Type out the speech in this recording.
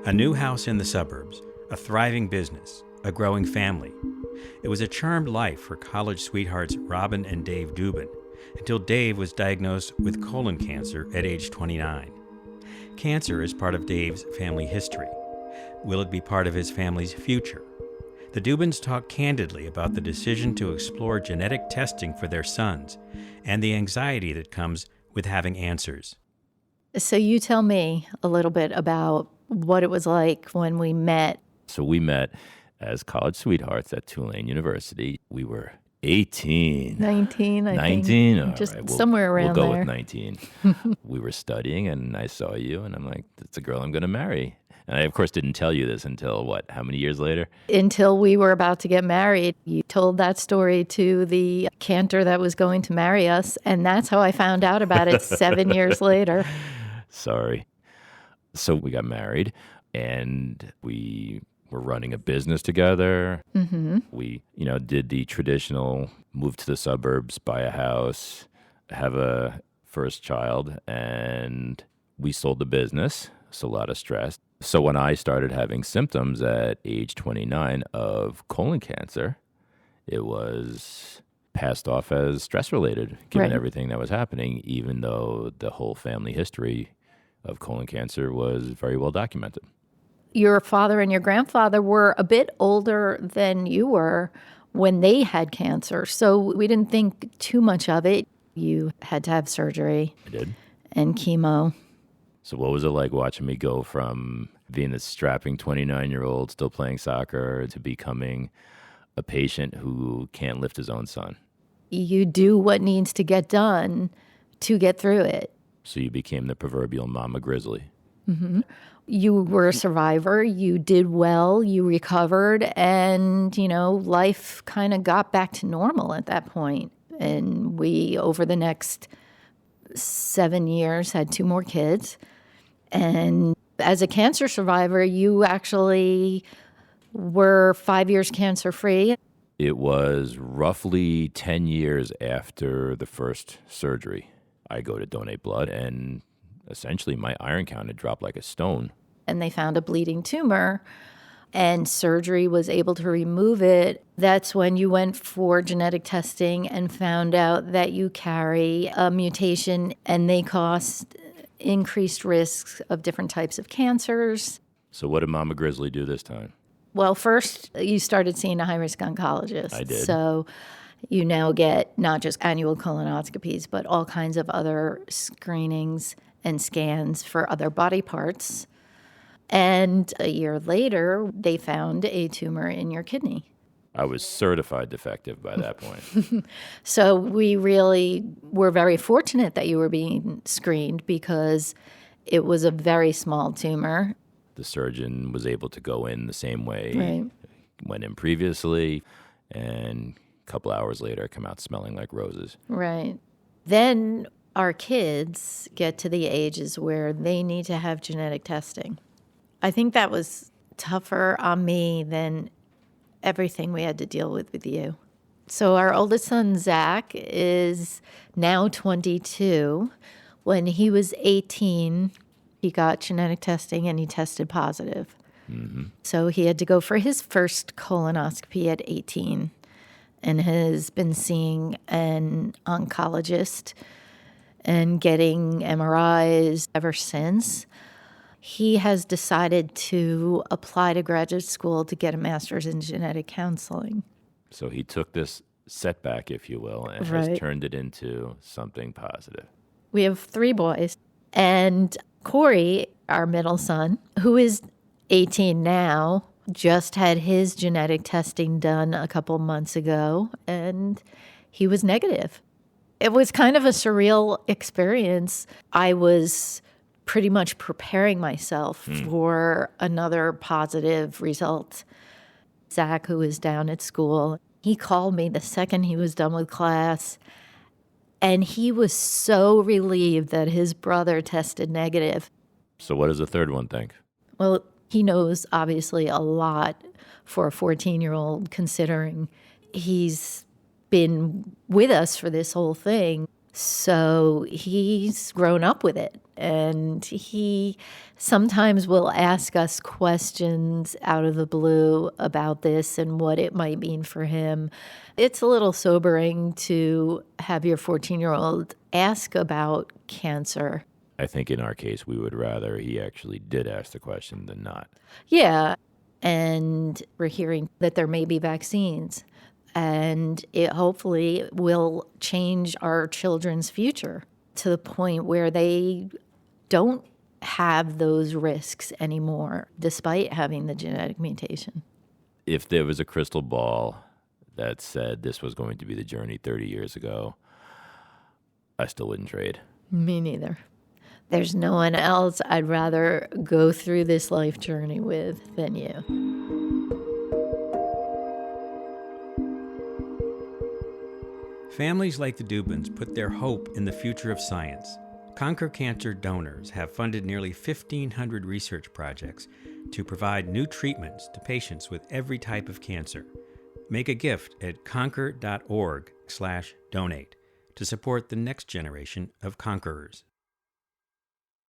A new house in the suburbs, a thriving business, a growing family. It was a charmed life for college sweethearts Robin and Dave Dubin, until Dave was diagnosed with colon cancer at age 29. Cancer is part of Dave's family history. Will it be part of his family's future? The Dubins talk candidly about the decision to explore genetic testing for their sons and the anxiety that comes with having answers. So you tell me a little bit about what it was like when we met. So we met as college sweethearts at Tulane University. We were 18. 19, I 19? think. All Just right, somewhere around we'll go there. with 19. We were studying, and I saw you, and I'm like, that's a girl I'm going to marry. And I, of course, didn't tell you this until, how many years later? Until we were about to get married. You told that story to the cantor that was going to marry us, and that's how I found out about it 7 years later. Sorry. So we got married, and we were running a business together. Mm-hmm. We, did the traditional move to the suburbs, buy a house, have a first child, and we sold the business. So a lot of stress. So when I started having symptoms at age 29 of colon cancer, it was passed off as stress-related, given Right. everything that was happening, even though the whole family history of colon cancer was very well documented. Your father and your grandfather were a bit older than you were when they had cancer, so we didn't think too much of it. You had to have surgery I did. and chemo. So what was it like watching me go from being a strapping 29-year-old still playing soccer to becoming a patient who can't lift his own son? You do what needs to get done to get through it. So you became the proverbial mama grizzly. Mm-hmm. You were a survivor. You did well. You recovered. And, life kind of got back to normal at that point. And we, over the next 7 years, had 2 more kids. And as a cancer survivor, you actually were 5 years cancer-free. It was roughly 10 years after the first surgery. I go to donate blood, and essentially my iron count had dropped like a stone. And they found a bleeding tumor, and surgery was able to remove it. That's when you went for genetic testing and found out that you carry a mutation, and they caused increased risks of different types of cancers. So what did Mama Grizzly do this time? Well, first, you started seeing a high-risk oncologist. I did. So you now get not just annual colonoscopies, but all kinds of other screenings and scans for other body parts. And a year later, they found a tumor in your kidney. I was certified defective by that point. So we really were very fortunate that you were being screened because it was a very small tumor. The surgeon was able to go in the same way Right. went in previously, and a couple hours later come out smelling like roses. Right. Then our kids get to the ages where they need to have genetic testing. I think that was tougher on me than everything we had to deal with you. So our oldest son, Zach, is now 22. When he was 18, he got genetic testing and he tested positive. Mm-hmm. So he had to go for his first colonoscopy at 18 and has been seeing an oncologist and getting MRIs ever since. He has decided to apply to graduate school to get a master's in genetic counseling. So he took this setback, if you will, and Right. has turned it into something positive. We have 3 boys. And Corey, our middle son, who is 18 now, just had his genetic testing done a couple months ago, and he was negative. It was kind of a surreal experience. I was pretty much preparing myself for another positive result. Zach, who was down at school, he called me the second he was done with class, and he was so relieved that his brother tested negative. So what does the third one think? Well, he knows obviously a lot for a 14-year-old, considering he's been with us for this whole thing. So he's grown up with it, and he sometimes will ask us questions out of the blue about this and what it might mean for him. It's a little sobering to have your 14-year-old ask about cancer. I think in our case, we would rather he actually did ask the question than not. Yeah, and we're hearing that there may be vaccines. And it hopefully will change our children's future to the point where they don't have those risks anymore, despite having the genetic mutation. If there was a crystal ball that said this was going to be the journey 30 years ago, I still wouldn't trade. Me neither. There's no one else I'd rather go through this life journey with than you. Families like the Dubins put their hope in the future of science. Conquer Cancer donors have funded nearly 1,500 research projects to provide new treatments to patients with every type of cancer. Make a gift at conquer.org/donate to support the next generation of conquerors.